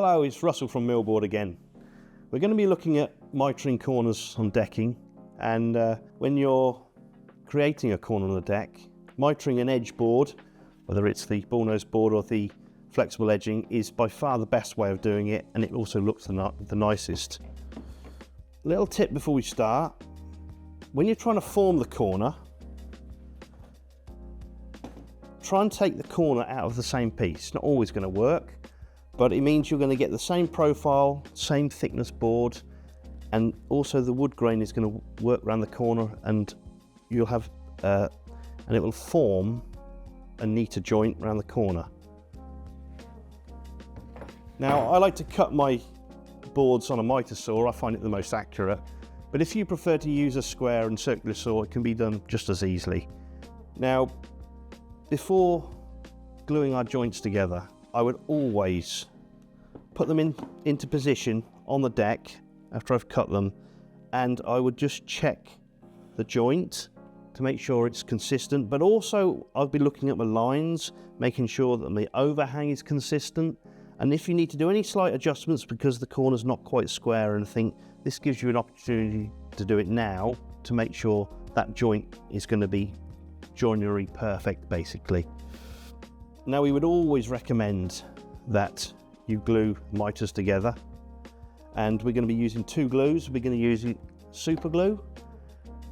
Hello, it's Russell from Millboard again. We're going to be looking at mitering corners on decking, and when you're creating a corner on the deck, mitering an edge board, whether it's the Bullnose board or the flexible edging, is by far the best way of doing it, and it also looks the nicest. Little tip before we start: when you're trying to form the corner, try and take the corner out of the same piece. It's not always going to work, but it means you're going to get the same profile, same thickness board, and also the wood grain is going to work around the corner, and you'll have and it will form a neater joint around the corner. Now, I like to cut my boards on a miter saw. I find it the most accurate, but if you prefer to use a square and circular saw, it can be done just as easily. Now, before gluing our joints together, I would always put them into position on the deck after I've cut them, and I would just check the joint to make sure it's consistent, but also I'll be looking at my lines, making sure that my overhang is consistent, and if you need to do any slight adjustments because the corner's not quite square or anything, this gives you an opportunity to do it now to make sure that joint is going to be joinery perfect, basically. Now, we would always recommend that you glue miters together, and we're going to be using two glues. We're going to use super glue,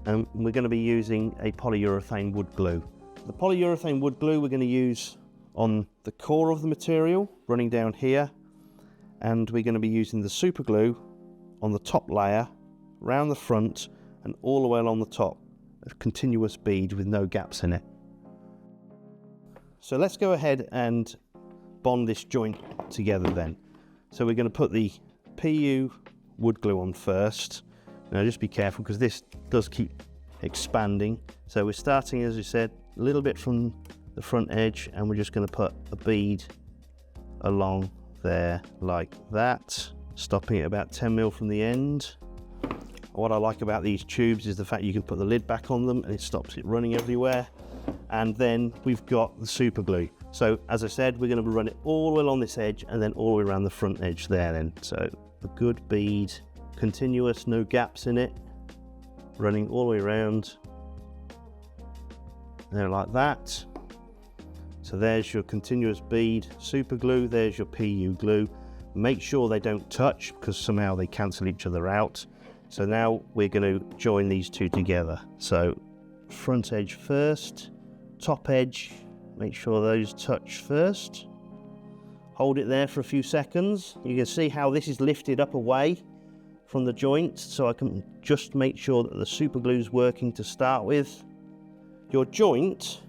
and we're going to be using a polyurethane wood glue. The polyurethane wood glue we're going to use on the core of the material, running down here, and we're going to be using the super glue on the top layer, round the front, and all the way along the top, a continuous bead with no gaps in it. So let's go ahead and bond this joint together then. So we're going to put the PU wood glue on first. Now just be careful because this does keep expanding. So we're starting, as I said, a little bit from the front edge, and we're just going to put a bead along there like that, stopping at about 10 mil from the end. What I like about these tubes is the fact you can put the lid back on them and it stops it running everywhere. And then we've got the super glue. So as I said, we're going to run it all the way along this edge and then all the way around the front edge there then. So a good bead, continuous, no gaps in it, running all the way around there like that. So there's your continuous bead super glue, there's your PU glue. Make sure they don't touch because somehow they cancel each other out. So now we're going to join these two together. So front edge first, top edge, make sure those touch first. Hold it there for a few seconds. You can see how this is lifted up away from the joint, so I can just make sure that the super glue is working to start with. Your joint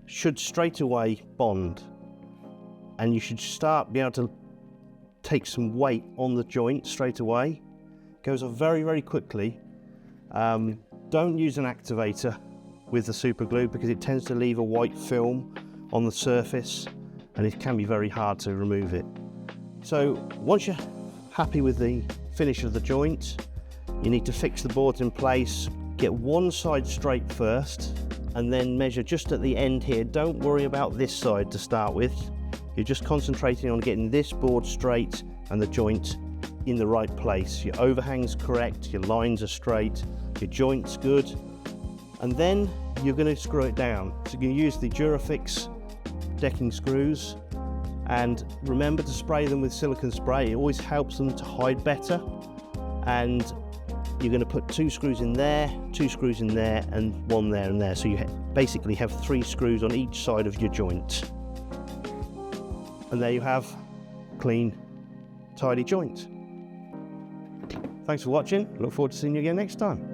should straight away bond, and you should be able to take some weight on the joint straight away. It goes very, very quickly. Don't use an activator with the super glue because it tends to leave a white film on the surface and it can be very hard to remove it. So once you're happy with the finish of the joint, you need to fix the boards in place, get one side straight first, and then measure just at the end here. Don't worry about this side to start with. You're just concentrating on getting this board straight and the joint in the right place. Your overhang's correct, your lines are straight, your joint's good, and then you're going to screw it down. So you can use the Durafix decking screws, and remember to spray them with silicone spray. It always helps them to hide better. And you're going to put two screws in there, two screws in there, and one there and there. So you basically have 3 screws on each side of your joint. And there you have a clean, tidy joint. Thanks for watching. Look forward to seeing you again next time.